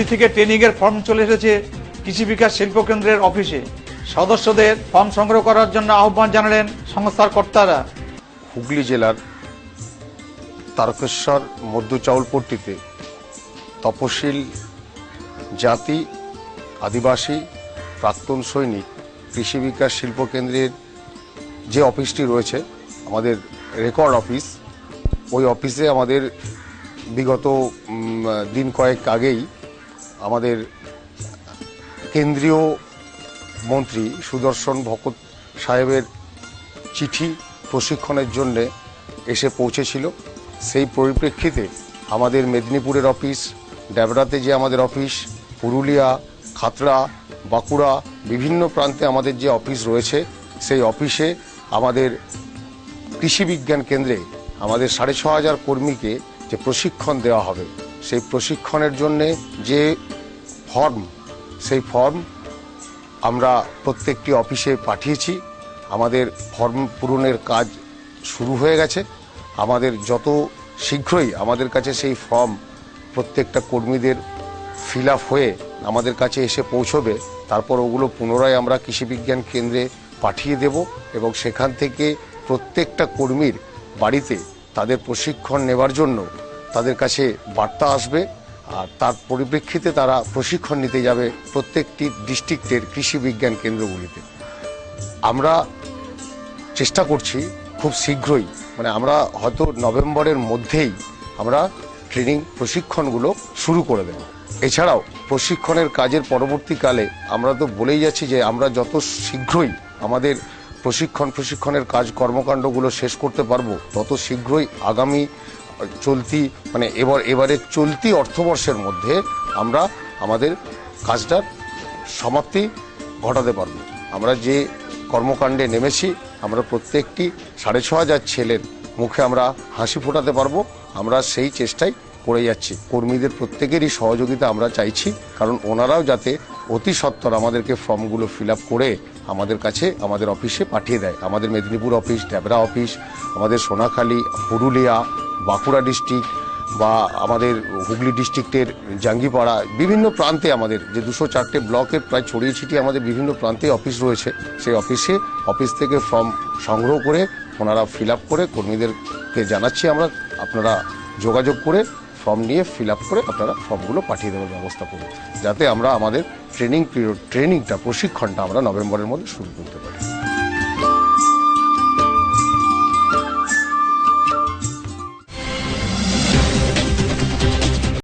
দিল্লি থেকে ট্রেনিংয়ের ফর্ম চলে এসেছে কৃষি বিকাশ শিল্প কেন্দ্রের অফিসে। সদস্যদের ফর্ম সংগ্রহ করার জন্য আহ্বান জানালেন সংস্থার কর্তারা। হুগলি জেলার তারকেশ্বর মধ্য চাউলপট্টিতে তপশিল জাতি, আদিবাসী, প্রাক্তন সৈনিক কৃষি বিকাশ শিল্প কেন্দ্রের যে অফিসটি রয়েছে, আমাদের রেকর্ড অফিস, ওই অফিসে আমাদের বিগত দিন কয়েক আগেই আমাদের কেন্দ্রীয় মন্ত্রী সুদর্শন ভকত সাহেবের চিঠি প্রশিক্ষণের জন্যে এসে পৌঁছেছিল। সেই পরিপ্রেক্ষিতে আমাদের মেদিনীপুরের অফিস, ড্যাবরাতে যে আমাদের অফিস, পুরুলিয়া, খাতড়া, বাঁকুড়া, বিভিন্ন প্রান্তে আমাদের যে অফিস রয়েছে, সেই অফিসে আমাদের কৃষি বিজ্ঞান কেন্দ্রে আমাদের 6500 কর্মীকে যে প্রশিক্ষণ দেওয়া হবে, সেই প্রশিক্ষণের জন্যে যে ফর্ম, সেই ফর্ম আমরা প্রত্যেকটি অফিসে পাঠিয়েছি। আমাদের ফর্ম পূরণের কাজ শুরু হয়ে গেছে। আমাদের যত শীঘ্রই আমাদের কাছে সেই ফর্ম প্রত্যেকটা কর্মীদের ফিল আপ হয়ে আমাদের কাছে এসে পৌঁছবে, তারপর ওগুলো পুনরায় আমরা কৃষি বিজ্ঞান কেন্দ্রে পাঠিয়ে দেব এবং সেখান থেকে প্রত্যেকটা কর্মীর বাড়িতে তাদের প্রশিক্ষণ নেবার জন্য তাদের কাছে বার্তা আসবে, আর তার পরিপ্রেক্ষিতে তারা প্রশিক্ষণ নিতে যাবে প্রত্যেকটি ডিস্ট্রিক্টের কৃষি বিজ্ঞান কেন্দ্রগুলিতে। আমরা চেষ্টা করছি খুব শীঘ্রই, আমরা হয়তো নভেম্বরের মধ্যেই আমরা ট্রেনিং প্রশিক্ষণগুলো শুরু করে দেব। এছাড়াও প্রশিক্ষণের কাজের পরবর্তীকালে আমরা তো বলেই যাচ্ছি যে আমরা যত শীঘ্রই আমাদের প্রশিক্ষণের কাজ কর্মকাণ্ডগুলো শেষ করতে পারবো, তত শীঘ্রই আগামী চলতি এবারের চলতি অর্থবর্ষের মধ্যে আমরা আমাদের কাজটার সমাপ্তি ঘটাতে পারবো। আমরা যে কর্মকাণ্ডে নেমেছি, আমরা প্রত্যেকটি 6500 ছেলের মুখে আমরা হাসি ফোটাতে পারবো, আমরা সেই চেষ্টাই করে যাচ্ছি। কর্মীদের প্রত্যেকেরই সহযোগিতা আমরা চাইছি, কারণ ওনারাও যাতে অতি সত্বর আমাদেরকে ফর্মগুলো ফিল আপ করে আমাদের কাছে আমাদের অফিসে পাঠিয়ে দেয়। আমাদের মেদিনীপুর অফিস, ড্যাবরা অফিস, আমাদের সোনাখালী, পুরুলিয়া, বাঁকুড়া ডিস্ট্রিক্ট বা আমাদের হুগলি ডিস্ট্রিক্টের জাঙ্গিপাড়া, বিভিন্ন প্রান্তে আমাদের যে 204টে ব্লকের প্রায় ছড়িয়ে ছিটিয়ে আমাদের বিভিন্ন প্রান্তে অফিস রয়েছে। সেই অফিস থেকে ফর্ম সংগ্রহ করে ওনারা ফিল আপ করে কর্মীদেরকে জানাচ্ছি আমরা, আপনারা যোগাযোগ করে ফর্ম নিয়ে ফিল আপ করে আপনারা ফর্মগুলো পাঠিয়ে দেওয়ার ব্যবস্থা করুন, যাতে আমরা আমাদের প্রশিক্ষণটা আমরা নভেম্বরের মধ্যে শুরু করতে পারি।